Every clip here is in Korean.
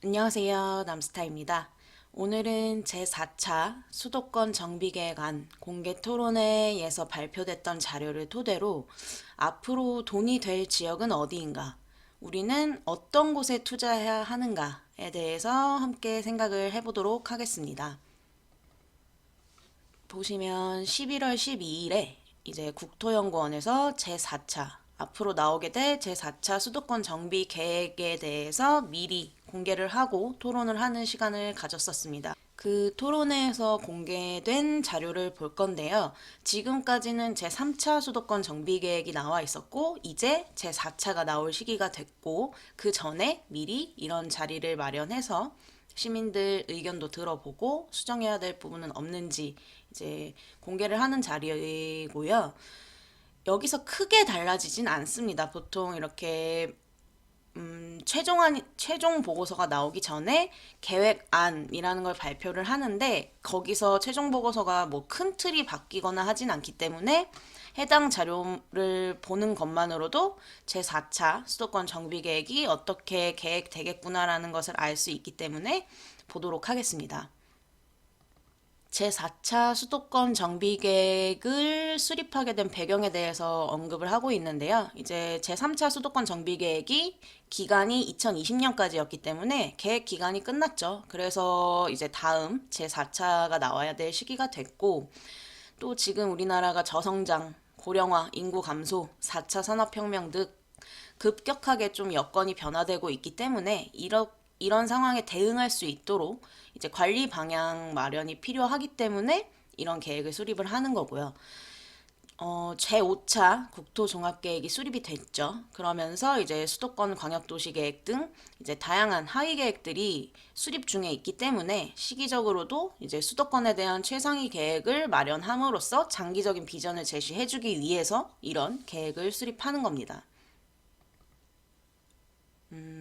안녕하세요. 남스타입니다. 오늘은 제4차 수도권 정비계획안 공개 토론회에서 발표됐던 자료를 토대로 앞으로 돈이 될 지역은 어디인가, 우리는 어떤 곳에 투자해야 하는가에 대해서 함께 생각을 해보도록 하겠습니다. 보시면 11월 12일에 이제 국토연구원에서 제4차 앞으로 나오게 될 제4차 수도권 정비 계획에 대해서 미리 공개를 하고 토론을 하는 시간을 가졌었습니다. 그 토론회에서 공개된 자료를 볼 건데요. 지금까지는 제3차 수도권 정비 계획이 나와 있었고 이제 제4차가 나올 시기가 됐고 그 전에 미리 이런 자리를 마련해서 시민들 의견도 들어보고 수정해야 될 부분은 없는지 이제 공개를 하는 자리이고요. 여기서 크게 달라지진 않습니다. 보통 이렇게 최종 보고서가 나오기 전에 계획안이라는 걸 발표를 하는데 거기서 최종 보고서가 뭐 큰 틀이 바뀌거나 하진 않기 때문에 해당 자료를 보는 것만으로도 제4차 수도권 정비 계획이 어떻게 계획되겠구나라는 것을 알 수 있기 때문에 보도록 하겠습니다. 제4차 수도권 정비 계획을 수립하게 된 배경에 대해서 언급을 하고 있는데요. 이제 제3차 수도권 정비 계획이 기간이 2020년까지였기 때문에 계획 기간이 끝났죠. 그래서 이제 다음 제4차가 나와야 될 시기가 됐고, 또 지금 우리나라가 저성장, 고령화, 인구 감소, 4차 산업혁명 등 급격하게 좀 여건이 변화되고 있기 때문에 이런 상황에 대응할 수 있도록 이제 관리 방향 마련이 필요하기 때문에 이런 계획을 수립을 하는 거고요. 제5차 국토종합계획이 수립이 됐죠. 그러면서 이제 수도권 광역도시계획 등 이제 다양한 하위 계획들이 수립 중에 있기 때문에 시기적으로도 이제 수도권에 대한 최상위 계획을 마련함으로써 장기적인 비전을 제시해주기 위해서 이런 계획을 수립하는 겁니다.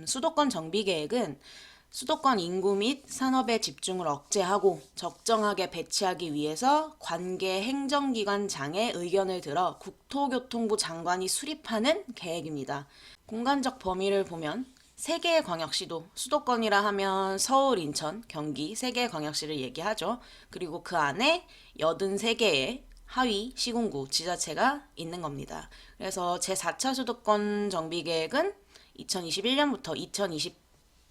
수도권 정비 계획은 수도권 인구 및 산업의 집중을 억제하고 적정하게 배치하기 위해서 관계 행정기관장의 의견을 들어 국토교통부 장관이 수립하는 계획입니다. 공간적 범위를 보면 3개의 광역시도, 수도권이라 하면 서울, 인천, 경기 3개의 광역시를 얘기하죠. 그리고 그 안에 83개의 하위 시군구 지자체가 있는 겁니다. 그래서 제4차 수도권 정비계획은 2021년부터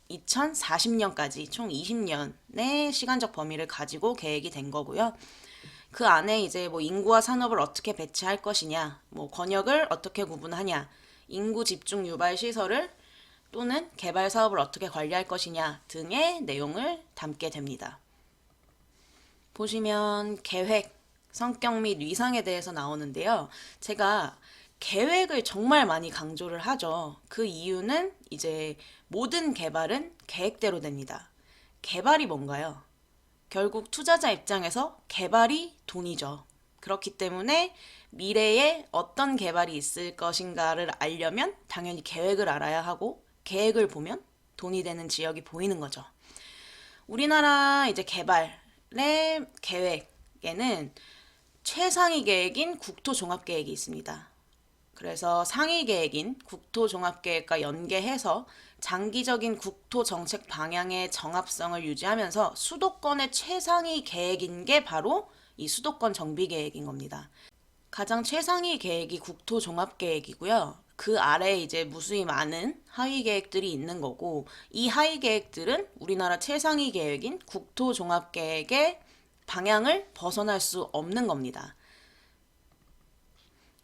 2040년까지 총 20년의 시간적 범위를 가지고 계획이 된 거고요. 그 안에 이제 뭐 인구와 산업을 어떻게 배치할 것이냐, 뭐 권역을 어떻게 구분하냐, 인구 집중 유발 시설을 또는 개발 사업을 어떻게 관리할 것이냐 등의 내용을 담게 됩니다. 보시면 계획, 성격 및 위상에 대해서 나오는데요. 제가 계획을 정말 많이 강조를 하죠. 그 이유는 이제 모든 개발은 계획대로 됩니다. 개발이 뭔가요? 결국 투자자 입장에서 개발이 돈이죠. 그렇기 때문에 미래에 어떤 개발이 있을 것인가를 알려면 당연히 계획을 알아야 하고 계획을 보면 돈이 되는 지역이 보이는 거죠. 우리나라 이제 개발의 계획에는 최상위 계획인 국토종합계획이 있습니다. 그래서 상위 계획인 국토종합계획과 연계해서 장기적인 국토정책 방향의 정합성을 유지하면서 수도권의 최상위 계획인 게 바로 이 수도권 정비계획인 겁니다. 가장 최상위 계획이 국토종합계획이고요. 그 아래에 이제 무수히 많은 하위 계획들이 있는 거고, 이 하위 계획들은 우리나라 최상위 계획인 국토종합계획의 방향을 벗어날 수 없는 겁니다.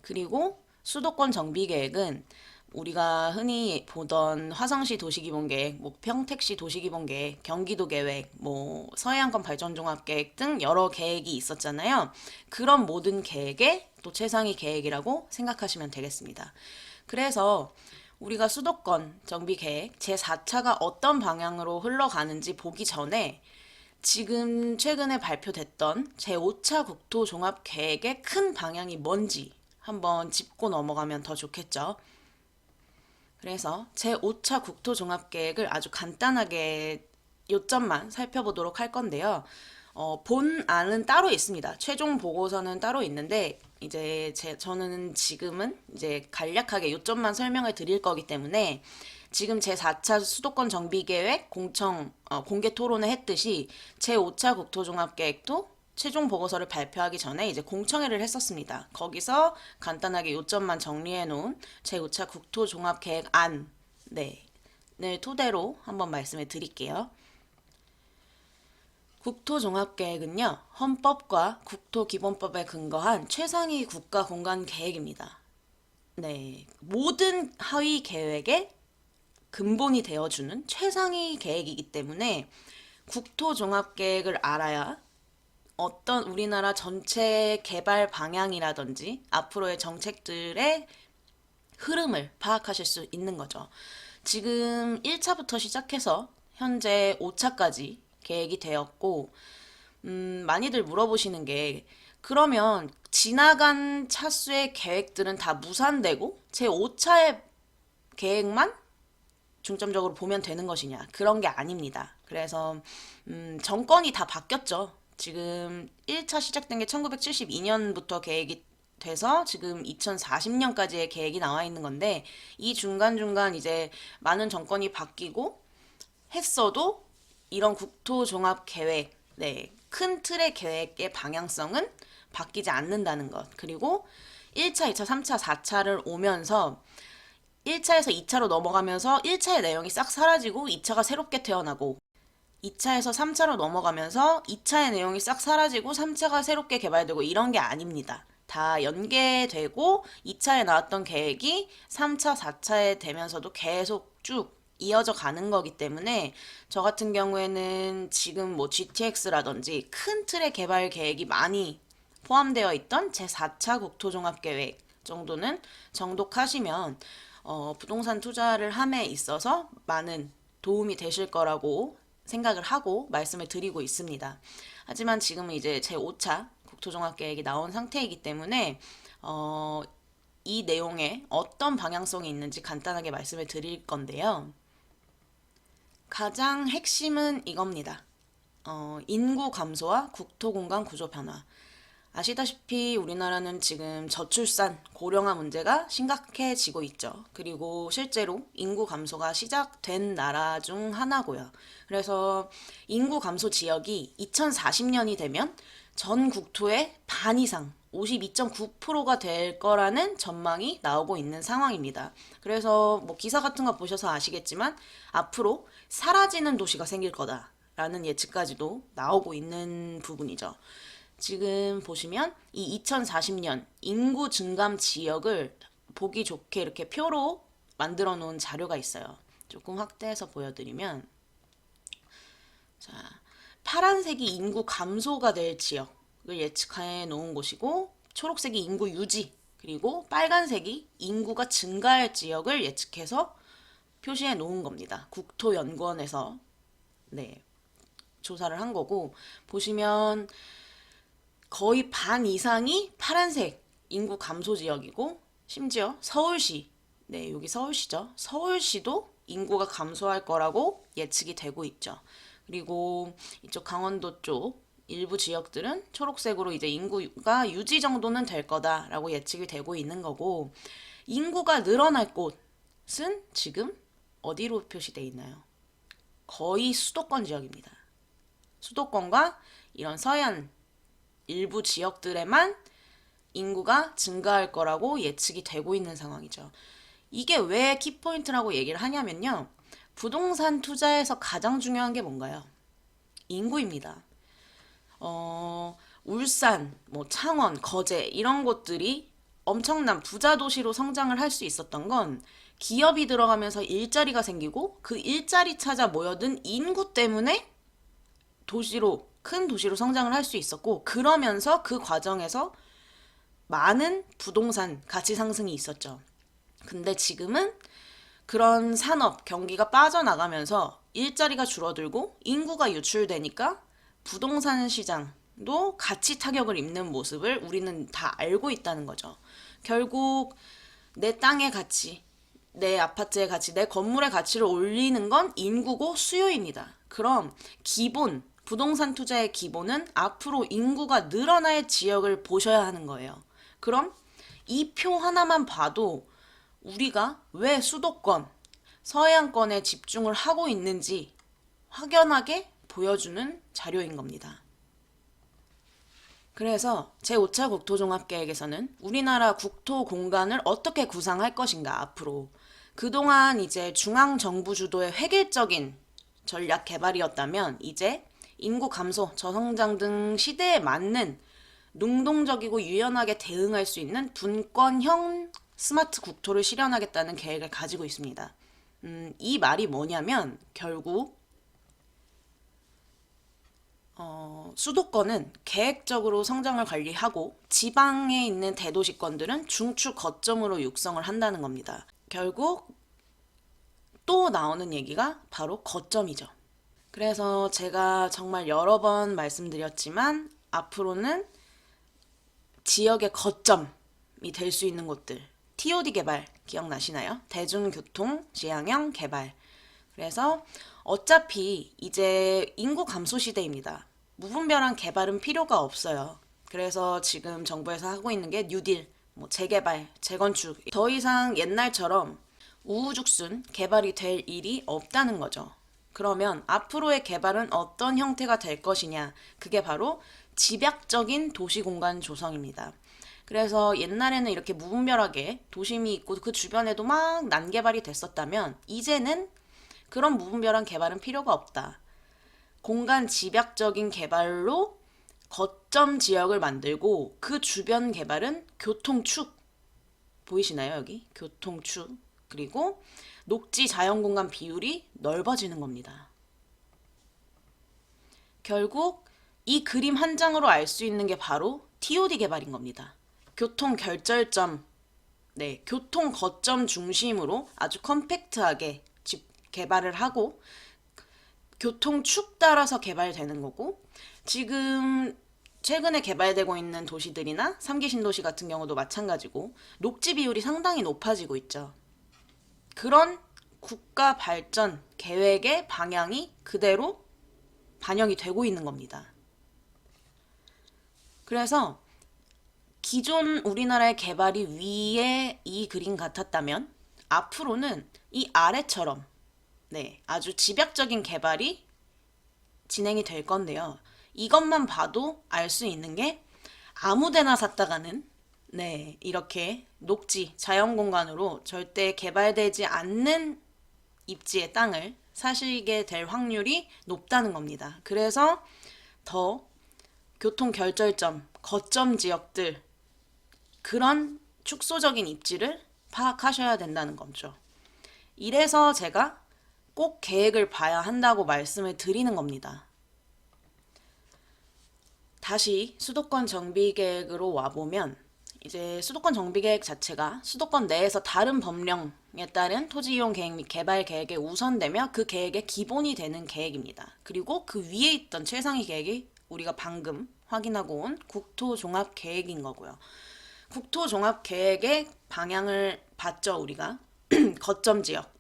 그리고 수도권 정비계획은 우리가 흔히 보던 화성시 도시기본계획, 뭐 평택시 도시기본계획, 경기도계획, 뭐 서해안권 발전종합계획 등 여러 계획이 있었잖아요. 그런 모든 계획의 또 최상위 계획이라고 생각하시면 되겠습니다. 그래서 우리가 수도권 정비계획 제4차가 어떤 방향으로 흘러가는지 보기 전에 지금 최근에 발표됐던 제5차 국토종합계획의 큰 방향이 뭔지 한번 짚고 넘어가면 더 좋겠죠. 그래서 제5차 국토종합계획을 아주 간단하게 요점만 살펴보도록 할 건데요. 본안은 따로 있습니다. 최종 보고서는 따로 있는데 저는 지금은 이제 간략하게 요점만 설명을 드릴 거기 때문에 지금 제4차 수도권 정비계획 공개 토론을 했듯이 제5차 국토종합계획도 최종 보고서를 발표하기 전에 이제 공청회를 했었습니다. 거기서 간단하게 요점만 정리해 놓은 제5차 국토종합계획안 을 토대로 한번 말씀을 드릴게요. 국토종합계획은요, 헌법과 국토기본법에 근거한 최상위 국가공간계획입니다. 모든 하위 계획의 근본이 되어주는 최상위 계획이기 때문에 국토종합계획을 알아야 어떤 우리나라 전체 개발 방향이라든지 앞으로의 정책들의 흐름을 파악하실 수 있는 거죠. 지금 1차부터 시작해서 현재 5차까지 계획이 되었고, 많이들 물어보시는 게, 그러면 지나간 차수의 계획들은 다 무산되고 제5차의 계획만 중점적으로 보면 되는 것이냐? 그런 게 아닙니다. 그래서 정권이 다 바뀌었죠. 지금 1차 시작된 게 1972년부터 계획이 돼서 지금 2040년까지의 계획이 나와 있는 건데, 이 중간중간 이제 많은 정권이 바뀌고 했어도 이런 국토종합계획, 큰 틀의 계획의 방향성은 바뀌지 않는다는 것. 그리고 1차, 2차, 3차, 4차를 오면서 1차에서 2차로 넘어가면서 1차의 내용이 싹 사라지고 2차가 새롭게 태어나고, 2차에서 3차로 넘어가면서 2차의 내용이 싹 사라지고 3차가 새롭게 개발되고, 이런 게 아닙니다. 다 연계되고 2차에 나왔던 계획이 3차, 4차에 되면서도 계속 쭉 이어져 가는 거기 때문에, 저 같은 경우에는 지금 뭐 GTX라든지 큰 틀의 개발 계획이 많이 포함되어 있던 제4차 국토종합계획 정도는 정독하시면 부동산 투자를 함에 있어서 많은 도움이 되실 거라고 생각을 하고 말씀을 드리고 있습니다. 하지만 지금은 이제 제5차 국토종합계획이 나온 상태이기 때문에 이 내용에 어떤 방향성이 있는지 간단하게 말씀을 드릴 건데요. 가장 핵심은 이겁니다. 인구 감소와 국토공간 구조 변화. 아시다시피 우리나라는 지금 저출산, 고령화 문제가 심각해지고 있죠. 그리고 실제로 인구 감소가 시작된 나라 중 하나고요. 그래서 인구 감소 지역이 2040년이 되면 전 국토의 반 이상, 52.9%가 될 거라는 전망이 나오고 있는 상황입니다. 그래서 뭐 기사 같은 거 보셔서 아시겠지만 앞으로 사라지는 도시가 생길 거다라는 예측까지도 나오고 있는 부분이죠. 지금 보시면 이 2040년 인구 증감 지역을 보기 좋게 이렇게 표로 만들어 놓은 자료가 있어요. 조금 확대해서 보여드리면, 자, 파란색이 인구 감소가 될 지역을 예측해 놓은 곳이고, 초록색이 인구 유지, 그리고 빨간색이 인구가 증가할 지역을 예측해서 표시해 놓은 겁니다. 국토연구원에서 조사를 한 거고, 보시면 거의 반 이상이 파란색 인구 감소 지역이고, 심지어 서울시, 여기 서울시죠. 서울시도 인구가 감소할 거라고 예측이 되고 있죠. 그리고 이쪽 강원도 쪽 일부 지역들은 초록색으로 이제 인구가 유지 정도는 될 거다라고 예측이 되고 있는 거고, 인구가 늘어날 곳은 지금 어디로 표시되어 있나요? 거의 수도권 지역입니다. 수도권과 이런 서해안 일부 지역들에만 인구가 증가할 거라고 예측이 되고 있는 상황이죠. 이게 왜 키포인트라고 얘기를 하냐면요. 부동산 투자에서 가장 중요한 게 뭔가요? 인구입니다. 울산, 창원, 거제 이런 곳들이 엄청난 부자 도시로 성장을 할 수 있었던 건 기업이 들어가면서 일자리가 생기고 그 일자리 찾아 모여든 인구 때문에 큰 도시로 성장을 할 수 있었고, 그러면서 그 과정에서 많은 부동산 가치 상승이 있었죠. 근데 지금은 그런 산업 경기가 빠져나가면서 일자리가 줄어들고 인구가 유출되니까 부동산 시장도 같이 타격을 입는 모습을 우리는 다 알고 있다는 거죠. 결국 내 땅의 가치, 내 아파트의 가치, 내 건물의 가치를 올리는 건 인구고 수요입니다. 그럼 부동산 투자의 기본은 앞으로 인구가 늘어날 지역을 보셔야 하는 거예요. 그럼 이 표 하나만 봐도 우리가 왜 수도권, 서해안권에 집중을 하고 있는지 확연하게 보여주는 자료인 겁니다. 그래서 제5차 국토종합계획에서는 우리나라 국토 공간을 어떻게 구상할 것인가 앞으로 그동안 이제 중앙정부 주도의 획일적인 전략 개발이었다면 이제 인구 감소, 저성장 등 시대에 맞는 능동적이고 유연하게 대응할 수 있는 분권형 스마트 국토를 실현하겠다는 계획을 가지고 있습니다. 이 말이 뭐냐면 결국 수도권은 계획적으로 성장을 관리하고 지방에 있는 대도시권들은 중추 거점으로 육성을 한다는 겁니다. 결국 또 나오는 얘기가 바로 거점이죠. 그래서 제가 정말 여러 번 말씀드렸지만 앞으로는 지역의 거점이 될 수 있는 곳들 TOD 개발 기억나시나요? 대중교통 지향형 개발. 그래서 어차피 이제 인구 감소 시대입니다. 무분별한 개발은 필요가 없어요. 그래서 지금 정부에서 하고 있는 게 뉴딜, 재개발, 재건축. 더 이상 옛날처럼 우후죽순 개발이 될 일이 없다는 거죠. 그러면 앞으로의 개발은 어떤 형태가 될 것이냐? 그게 바로 집약적인 도시공간 조성입니다. 그래서 옛날에는 이렇게 무분별하게 도심이 있고 그 주변에도 막 난개발이 됐었다면 이제는 그런 무분별한 개발은 필요가 없다. 공간 집약적인 개발로 거점 지역을 만들고 그 주변 개발은 교통축 보이시나요 여기? 교통축 그리고 녹지 자연공간 비율이 넓어지는 겁니다. 결국 이 그림 한 장으로 알 수 있는 게 바로 TOD 개발인 겁니다. 교통 결절점, 교통 거점 중심으로 아주 컴팩트하게 개발을 하고 교통축 따라서 개발되는 거고 지금 최근에 개발되고 있는 도시들이나 3기 신도시 같은 경우도 마찬가지고 녹지 비율이 상당히 높아지고 있죠. 그런 국가 발전 계획의 방향이 그대로 반영이 되고 있는 겁니다. 그래서 기존 우리나라의 개발이 위에 이 그림 같았다면 앞으로는 이 아래처럼 아주 집약적인 개발이 진행이 될 건데요. 이것만 봐도 알 수 있는 게 아무데나 샀다가는 이렇게 녹지, 자연공간으로 절대 개발되지 않는 입지의 땅을 사시게 될 확률이 높다는 겁니다. 그래서 더 교통 결절점, 거점 지역들 그런 축소적인 입지를 파악하셔야 된다는 거죠. 이래서 제가 꼭 계획을 봐야 한다고 말씀을 드리는 겁니다. 다시 수도권 정비 계획으로 와보면 이제 수도권 정비 계획 자체가 수도권 내에서 다른 법령에 따른 토지 이용 계획 및 개발 계획에 우선되며 그 계획의 기본이 되는 계획입니다. 그리고 그 위에 있던 최상위 계획이 우리가 방금 확인하고 온 국토종합계획인 거고요. 국토종합계획의 방향을 봤죠, 우리가. 거점 지역.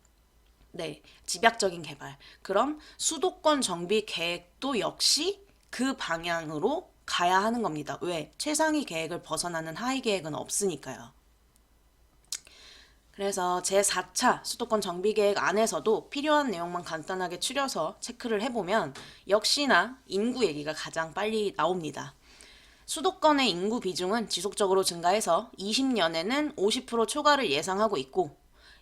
집약적인 개발. 그럼 수도권 정비 계획도 역시 그 방향으로 가야 하는 겁니다. 왜? 최상위 계획을 벗어나는 하위 계획은 없으니까요. 그래서 제4차 수도권 정비 계획 안에서도 필요한 내용만 간단하게 추려서 체크를 해보면 역시나 인구 얘기가 가장 빨리 나옵니다. 수도권의 인구 비중은 지속적으로 증가해서 20년에는 50% 초과를 예상하고 있고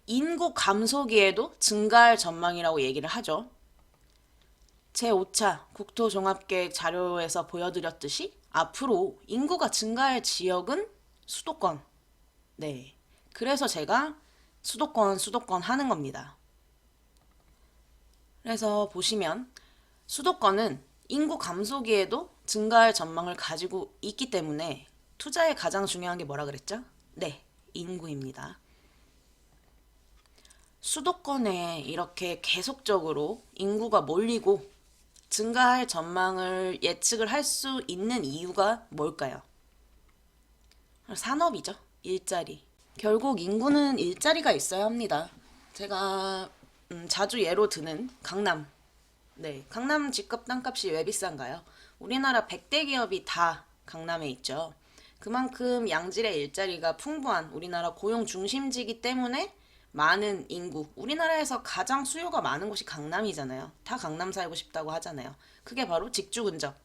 인구 감소기에도 증가할 전망이라고 얘기를 하죠. 제5차 국토종합계획 자료에서 보여드렸듯이 앞으로 인구가 증가할 지역은 수도권. 그래서 제가 수도권 하는 겁니다. 그래서 보시면 수도권은 인구 감소기에도 증가할 전망을 가지고 있기 때문에 투자에 가장 중요한 게 뭐라 그랬죠? 인구입니다. 수도권에 이렇게 계속적으로 인구가 몰리고 증가할 전망을 예측을 할 수 있는 이유가 뭘까요? 산업이죠. 일자리. 결국 인구는 일자리가 있어야 합니다. 제가 자주 예로 드는 강남. 강남 집값 땅값이 왜 비싼가요? 우리나라 100대 기업이 다 강남에 있죠. 그만큼 양질의 일자리가 풍부한 우리나라 고용 중심지이기 때문에 많은 인구, 우리나라에서 가장 수요가 많은 곳이 강남이잖아요. 다 강남 살고 싶다고 하잖아요. 그게 바로 직주 근접.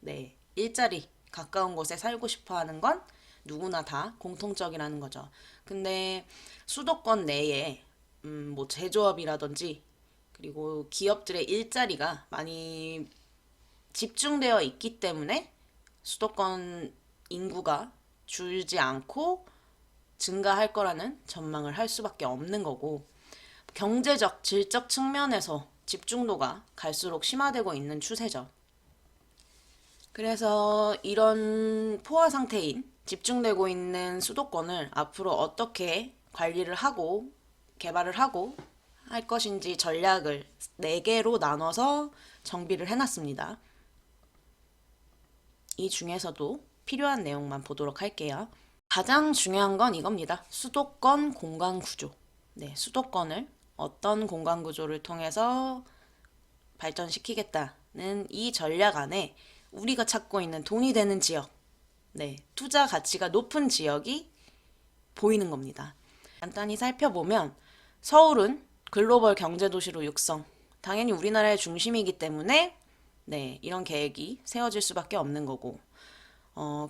네, 일자리 가까운 곳에 살고 싶어 하는 건 누구나 다 공통적이라는 거죠. 근데 수도권 내에 뭐 제조업이라든지 그리고 기업들의 일자리가 많이 집중되어 있기 때문에 수도권 인구가 줄지 않고 증가할 거라는 전망을 할 수밖에 없는 거고, 경제적, 질적 측면에서 집중도가 갈수록 심화되고 있는 추세죠. 그래서 이런 포화 상태인 집중되고 있는 수도권을 앞으로 어떻게 관리를 하고 개발을 하고 할 것인지 전략을 4개로 나눠서 정비를 해놨습니다. 이 중에서도 필요한 내용만 보도록 할게요. 가장 중요한 건 이겁니다. 수도권 공간 구조. 네, 수도권을 어떤 공간 구조를 통해서 발전시키겠다는 이 전략 안에 우리가 찾고 있는 돈이 되는 지역, 네, 투자 가치가 높은 지역이 보이는 겁니다. 간단히 살펴보면 서울은 글로벌 경제도시로 육성. 당연히 우리나라의 중심이기 때문에 네, 이런 계획이 세워질 수밖에 없는 거고,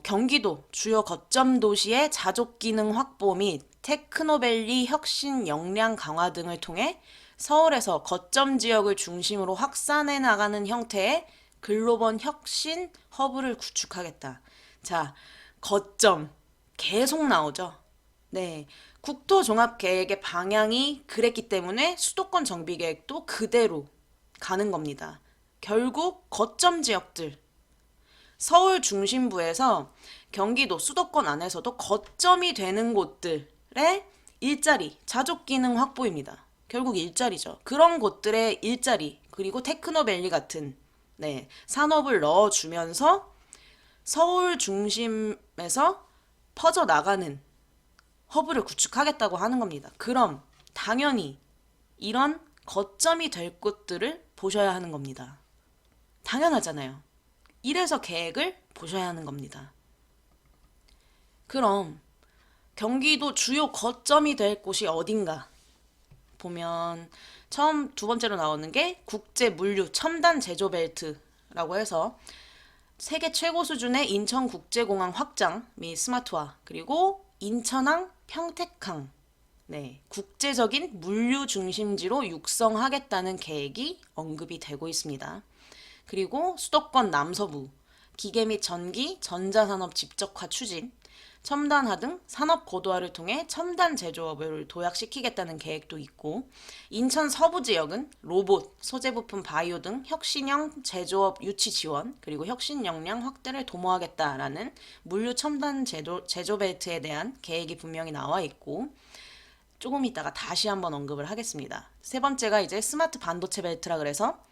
경기도 주요 거점 도시의 자족 기능 확보 및 테크노밸리 혁신 역량 강화 등을 통해 서울에서 거점 지역을 중심으로 확산해 나가는 형태의 글로벌 혁신 허브를 구축하겠다. 자, 거점 계속 나오죠. 네. 국토종합계획의 방향이 그랬기 때문에 수도권 정비계획도 그대로 가는 겁니다. 결국 거점 지역들, 서울 중심부에서 경기도 수도권 안에서도 거점이 되는 곳들의 일자리, 자족 기능 확보입니다. 결국 일자리죠. 그런 곳들의 일자리, 그리고 테크노밸리 같은 네, 산업을 넣어주면서 서울 중심에서 퍼져나가는 허브를 구축하겠다고 하는 겁니다. 그럼 당연히 이런 거점이 될 곳들을 보셔야 하는 겁니다. 당연하잖아요. 이래서 계획을 보셔야 하는 겁니다. 그럼 경기도 주요 거점이 될 곳이 어딘가 보면 처음 두 번째로 나오는 게 국제 물류 첨단 제조 벨트라고 해서 세계 최고 수준의 인천국제공항 확장 및 스마트화, 그리고 인천항, 평택항, 네, 국제적인 물류 중심지로 육성하겠다는 계획이 언급이 되고 있습니다. 그리고 수도권 남서부, 기계 및 전기, 전자산업 집적화 추진, 첨단화 등 산업 고도화를 통해 첨단 제조업을 도약시키겠다는 계획도 있고, 인천 서부 지역은 로봇, 소재부품 바이오 등 혁신형 제조업 유치 지원, 그리고 혁신 역량 확대를 도모하겠다라는 물류 첨단 제조 벨트에 대한 계획이 분명히 나와 있고, 조금 이따가 다시 한번 언급을 하겠습니다. 세 번째가 이제 스마트 반도체 벨트라 그래서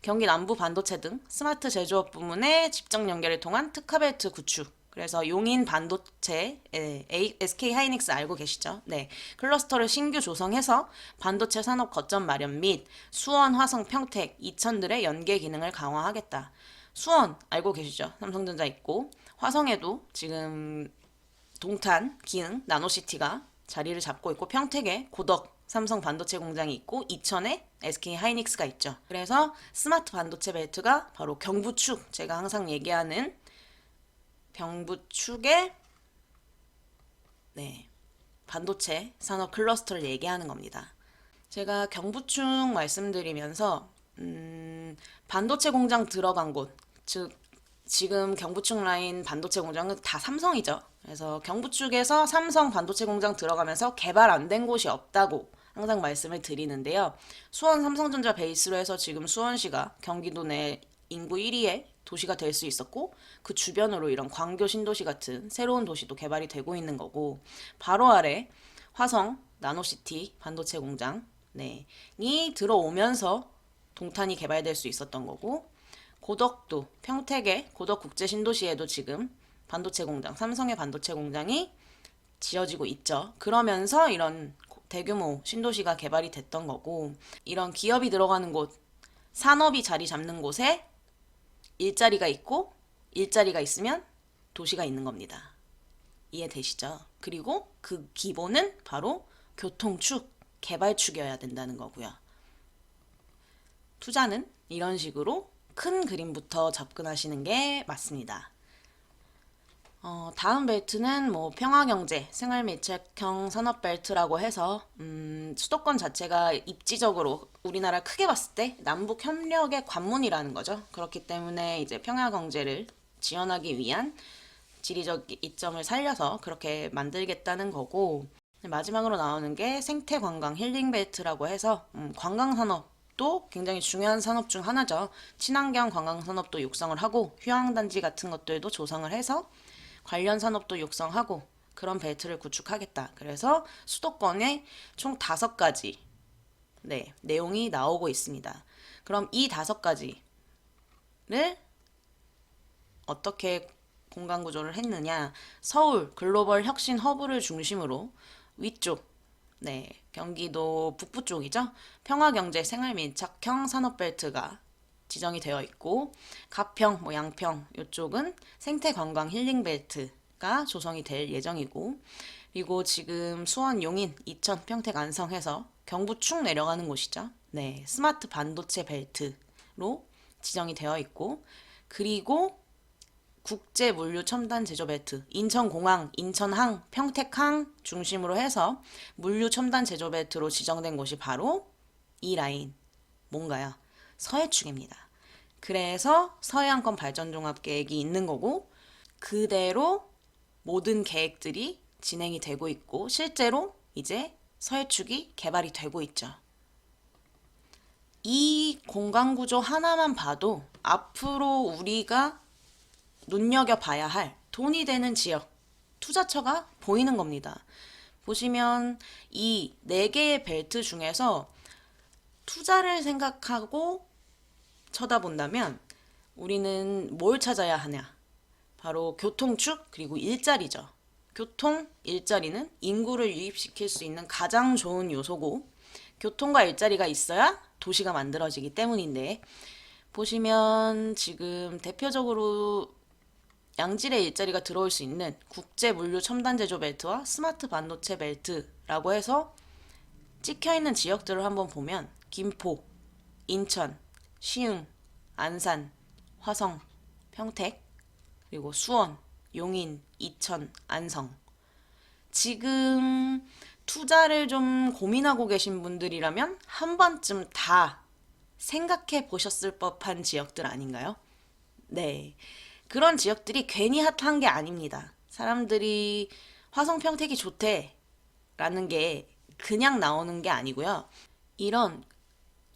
경기 남부 반도체 등 스마트 제조업 부문의 집적 연결을 통한 특화벨트 구축. 그래서 용인 반도체, SK 하이닉스 알고 계시죠? 네, 클러스터를 신규 조성해서 반도체 산업 거점 마련 및 수원, 화성, 평택, 이천들의 연계 기능을 강화하겠다. 수원 알고 계시죠? 삼성전자 있고, 화성에도 지금 동탄 기능 나노시티가 자리를 잡고 있고, 평택에 고덕 삼성 반도체 공장이 있고, 이천에 SK 하이닉스가 있죠. 그래서 스마트 반도체 벨트가 바로 경부축, 제가 항상 얘기하는 경부축의 네, 반도체 산업 클러스터를 얘기하는 겁니다. 제가 경부축 말씀드리면서 반도체 공장 들어간 곳, 즉 지금 경부축 라인 반도체 공장은 다 삼성이죠. 그래서 경부축에서 삼성 반도체 공장 들어가면서 개발 안 된 곳이 없다고 항상 말씀을 드리는데요. 수원 삼성전자 베이스로 해서 지금 수원시가 경기도 내 인구 1위의 도시가 될 수 있었고, 그 주변으로 이런 광교 신도시 같은 새로운 도시도 개발이 되고 있는 거고, 바로 아래 화성 나노시티 반도체 공장 이 들어오면서 동탄이 개발될 수 있었던 거고, 고덕도 평택의 고덕 국제 신도시에도 지금 반도체 공장, 삼성의 반도체 공장이 지어지고 있죠. 그러면서 이런 대규모 신도시가 개발이 됐던 거고, 이런 기업이 들어가는 곳, 산업이 자리 잡는 곳에 일자리가 있고, 일자리가 있으면 도시가 있는 겁니다. 이해되시죠? 그리고 그 기본은 바로 교통축, 개발축이어야 된다는 거고요. 투자는 이런 식으로 큰 그림부터 접근하시는 게 맞습니다. 다음 벨트는 뭐 평화경제, 생활밀착형 산업벨트라고 해서 수도권 자체가 입지적으로 우리나라 크게 봤을 때 남북 협력의 관문이라는 거죠. 그렇기 때문에 이제 평화경제를 지원하기 위한 지리적 이점을 살려서 그렇게 만들겠다는 거고, 마지막으로 나오는 게 생태관광 힐링벨트라고 해서 관광산업도 굉장히 중요한 산업 중 하나죠. 친환경 관광산업도 육성을 하고 휴양단지 같은 것들도 조성을 해서 관련 산업도 육성하고 그런 벨트를 구축하겠다. 그래서 수도권에 총 5가지 내용이 나오고 있습니다. 그럼 이 5가지를 어떻게 공간 구조를 했느냐? 서울 글로벌 혁신 허브를 중심으로 위쪽, 경기도 북부 쪽이죠. 평화경제 생활밀착형 산업벨트가 지정이 되어 있고, 가평, 양평 이쪽은 생태관광 힐링벨트가 조성이 될 예정이고, 그리고 지금 수원, 용인, 이천, 평택, 안성 해서 경부 쭉 내려가는 곳이죠. 스마트 반도체 벨트로 지정이 되어 있고, 그리고 국제 물류 첨단 제조 벨트, 인천공항, 인천항, 평택항 중심으로 해서 물류 첨단 제조 벨트로 지정된 곳이 바로 이 라인, 뭔가요? 서해축입니다. 그래서 서해안권 발전종합계획이 있는 거고, 그대로 모든 계획들이 진행이 되고 있고, 실제로 이제 서해축이 개발이 되고 있죠. 이 공간구조 하나만 봐도 앞으로 우리가 눈여겨봐야 할 돈이 되는 지역, 투자처가 보이는 겁니다. 보시면 이 4개의 벨트 중에서 투자를 생각하고 쳐다본다면 우리는 뭘 찾아야 하냐? 바로 교통축 그리고 일자리죠. 교통, 일자리는 인구를 유입시킬 수 있는 가장 좋은 요소고, 교통과 일자리가 있어야 도시가 만들어지기 때문인데, 보시면 지금 대표적으로 양질의 일자리가 들어올 수 있는 국제 물류 첨단 제조 벨트와 스마트 반도체 벨트라고 해서 찍혀 있는 지역들을 한번 보면 김포, 인천, 시흥, 안산, 화성, 평택, 그리고 수원, 용인, 이천, 안성. 지금 투자를 좀 고민하고 계신 분들이라면 한 번쯤 다 생각해 보셨을 법한 지역들 아닌가요? 네. 그런 지역들이 괜히 핫한 게 아닙니다. 사람들이 화성 평택이 좋대라는 게 그냥 나오는 게 아니고요. 이런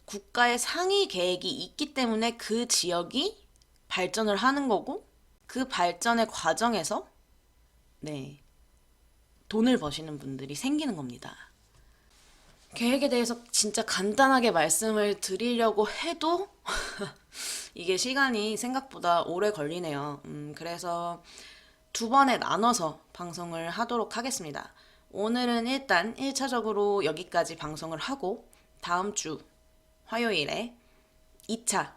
국가의 상위 계획이 있기 때문에 그 지역이 발전을 하는 거고, 그 발전의 과정에서 돈을 버시는 분들이 생기는 겁니다. 계획에 대해서 진짜 간단하게 말씀을 드리려고 해도 이게 시간이 생각보다 오래 걸리네요. 그래서 2번에 나눠서 방송을 하도록 하겠습니다. 오늘은 일단 1차적으로 여기까지 방송을 하고, 다음 주 화요일에 2차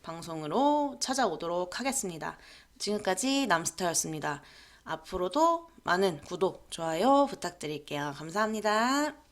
방송으로 찾아오도록 하겠습니다. 지금까지 남스타였습니다. 앞으로도 많은 구독, 좋아요 부탁드릴게요. 감사합니다.